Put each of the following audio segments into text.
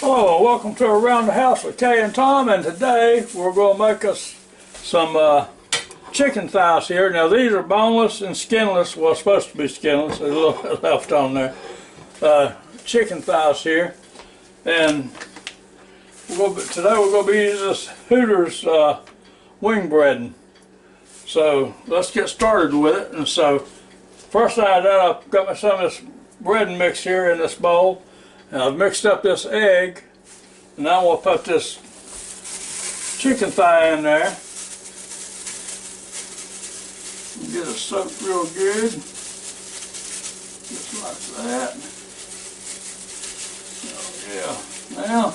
Hello, welcome to Around the House with Kay and Tom, and today we're going to make us some chicken thighs here. Now these are boneless and skinless, well supposed to be skinless, there's a little bit left on there. Chicken thighs here, and today we're going to be using this Hooters wing breading. So let's get started with it. And so first thing I done, I've got me some of this breading mix here in this bowl. And I've mixed up this egg, and now we'll put this chicken thigh in there. Get it soaked real good, just like that. Oh yeah. Now,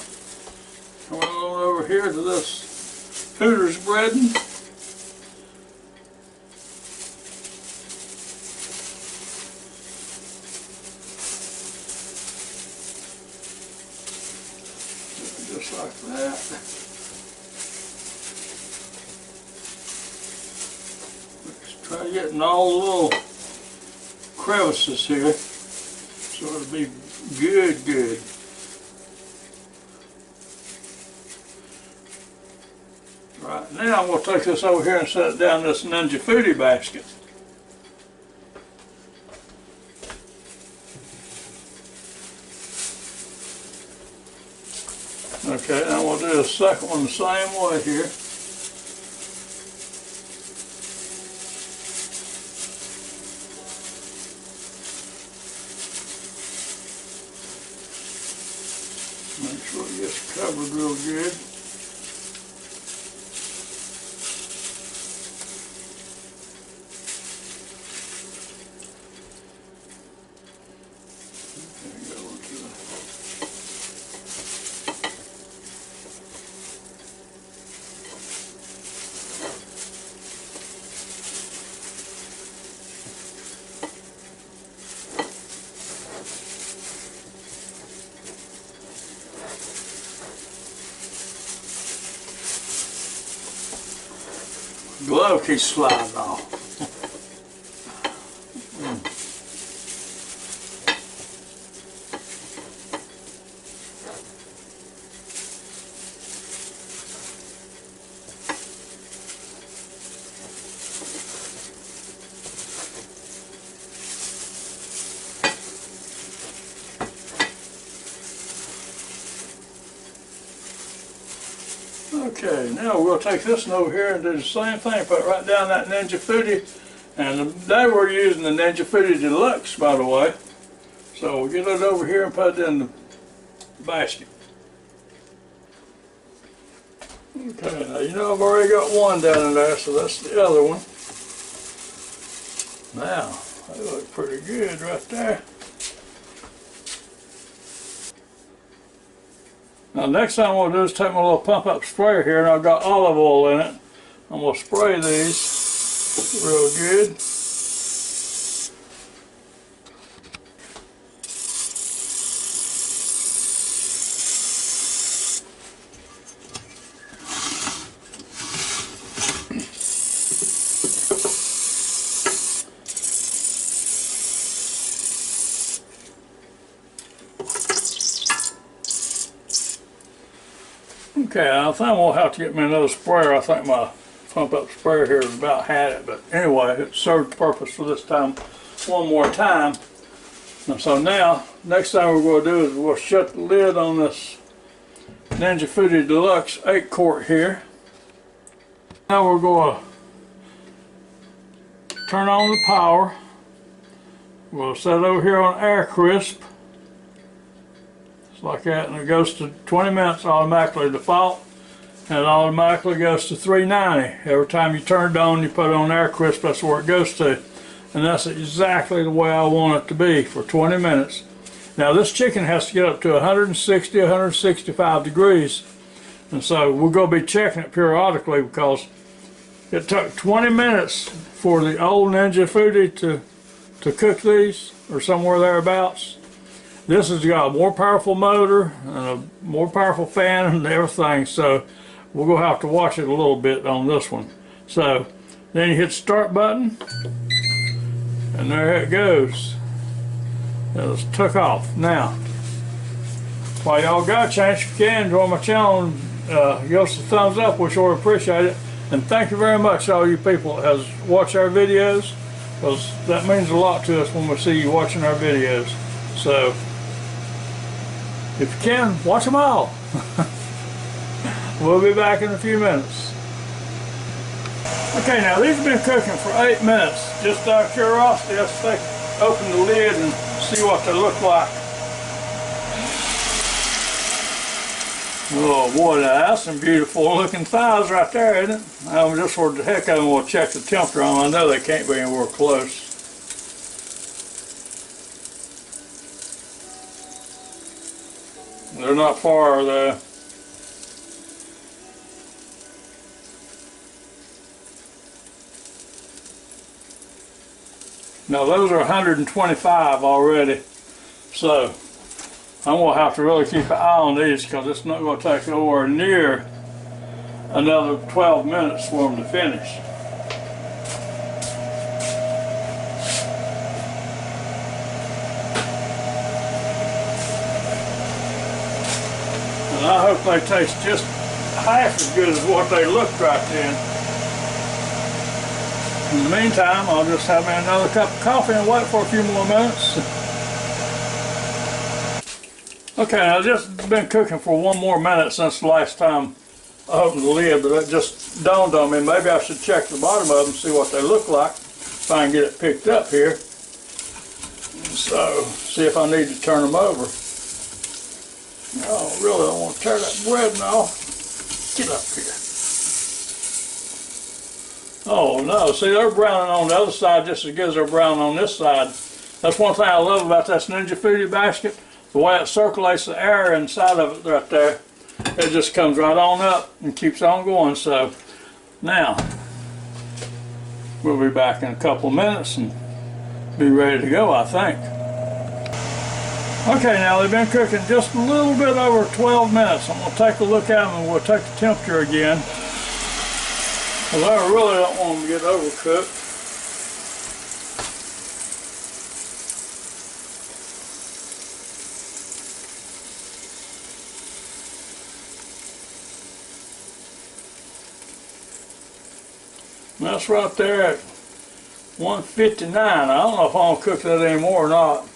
coming on over here to this Hooters breading. Just like that. Let's try getting all the little crevices here so it'll be good. Right now I'm going to take this over here and set it down in this Ninja FOODi basket. Okay, now we'll do the second one the same way here. Make sure it gets covered real good. Glove keeps sliding off. Okay, now we're going to take this one over here and do the same thing. Put it right down that Ninja FOODi. And today we're using the Ninja FOODi Deluxe, by the way. So we'll get it over here and put it in the basket. Okay, now you know I've already got one down in there, so that's the other one. Now, they look pretty good right there. Now next thing I'm going to do is take my little pump up sprayer here, and I've got olive oil in it. I'm going to spray these real good. Okay, I think we'll have to get me another sprayer. I think my pump up sprayer here has about had it, but anyway, it served the purpose for this time one more time. And so now, next thing we're going to do is we'll shut the lid on this Ninja FOODi Deluxe 8 quart here. Now we're going to turn on the power. We'll set it over here on air crisp. Like that, and it goes to 20 minutes automatically default, and it automatically goes to 390. Every time you turn it on, you put it on air crisp, that's where it goes to. And that's exactly the way I want it to be for 20 minutes. Now this chicken has to get up to 160, 165 degrees, and so we're going to be checking it periodically because it took 20 minutes for the old Ninja FOODi to cook these, or somewhere thereabouts. This has got a more powerful motor and a more powerful fan and everything, so we're going to have to watch it a little bit on this one. So then you hit the start button, and there it goes. It was took off. Now while y'all got a chance, if you can, join my channel and give us a thumbs up. We sure appreciate it. And thank you very much to all you people that has watched our videos, because that means a lot to us when we see you watching our videos. So, if you can, watch them all. We'll be back in a few minutes. Okay, now these have been cooking for 8 minutes. Just out of curiosity, let's open the lid and see what they look like. Oh boy, now that's some beautiful looking thighs right there, isn't it? I'm just for the heck of them, we'll check the temperature on them. I know they can't be anywhere close. They're not far though. Now those are 125 already, so I'm going to have to really keep an eye on these, because it's not going to take nowhere near another 12 minutes for them to finish. And I hope they taste just half as good as what they looked right then. In the meantime, I'll just have me another cup of coffee and wait for a few more minutes. Okay, I've just been cooking for one more minute since the last time I opened the lid, but it just dawned on me, maybe I should check the bottom of them and see what they look like, if I can get it picked up here. So, see if I need to turn them over. Oh, really, I want to tear that bread now. Get up here. Oh no, see, they're browning on the other side just as good as they're browning on this side. That's one thing I love about this Ninja FOODi basket. The way it circulates the air inside of it right there, it just comes right on up and keeps on going. So now we'll be back in a couple of minutes and be ready to go, I think. Okay, now they've been cooking just a little bit over 12 minutes. I'm going to take a look at them and we'll take the temperature again, because I really don't want them to get overcooked. That's right there at 159. I don't know if I'm going to cook that anymore or not,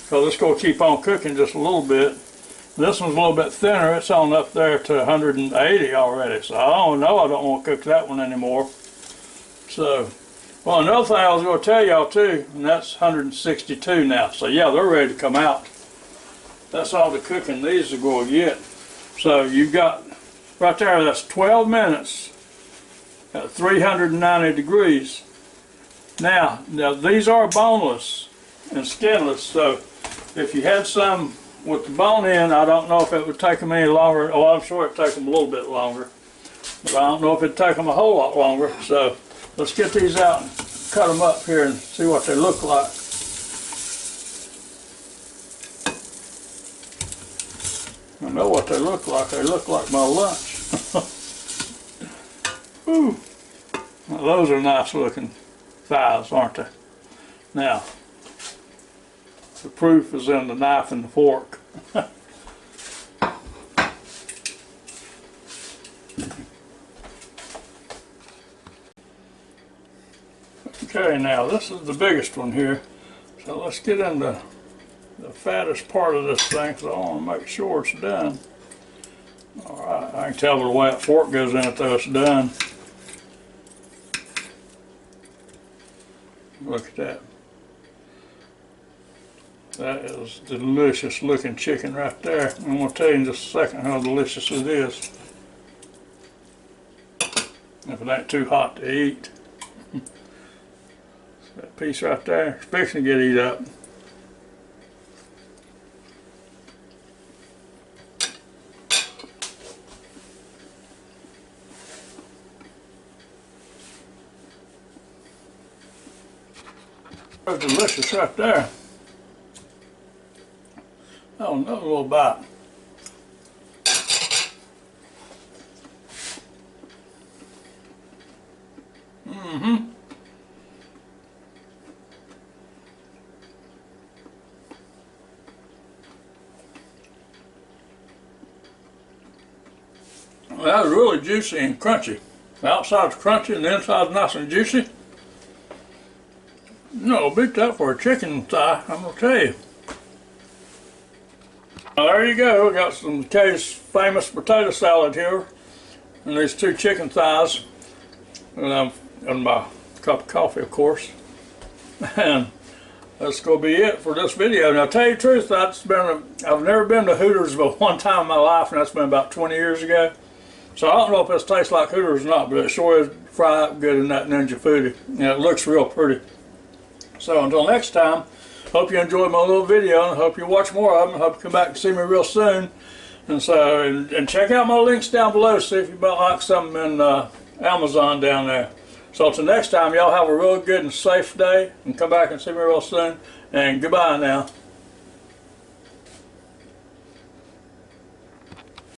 because it's going to keep on cooking just a little bit. This one's a little bit thinner. It's on up there to 180 already. So I don't know. I don't want to cook that one anymore. So, well, another thing I was going to tell y'all too, and that's 162 now. So yeah, they're ready to come out. That's all the cooking these are going to get. So you've got right there, that's 12 minutes. At 390 degrees. Now these are boneless and skinless, so if you had some with the bone in, I don't know if it would take them any longer. Oh, I'm sure it'd take them a little bit longer, but I don't know if it'd take them a whole lot longer. So let's get these out and cut them up here and see what they look like. I know what they look like. They look like my lunch. Ooh. Well, those are nice looking thighs, aren't they? Now, the proof is in the knife and the fork. Okay, now this is the biggest one here. So let's get into the fattest part of this thing, because I want to make sure it's done. Alright, I can tell by the way that fork goes in it though it's done. Look at that. That is delicious looking chicken right there. I'm going to tell you in just a second how delicious it is. If it ain't too hot to eat. That piece right there, it's fixing to get eat up. That's delicious right there. Oh, another little bite. Mm-hmm. That was really juicy and crunchy. The outside's crunchy and the inside's nice and juicy. No, beat that for a chicken thigh, I'm gonna tell you. Well, there you go. We got some Kay's famous potato salad here, and these 2 chicken thighs, and my cup of coffee, of course. And that's gonna be it for this video. Now, to tell you the truth, I've never been to Hooters but one time in my life, and that's been about 20 years ago. So I don't know if this tastes like Hooters or not, but it sure is fried up good in that Ninja Foodie. And it looks real pretty. So until next time, hope you enjoyed my little video, and I hope you watch more of them. I hope you come back and see me real soon. And so, and check out my links down below, see if you might like something in Amazon down there. So until next time, y'all have a real good and safe day, and come back and see me real soon. And goodbye now.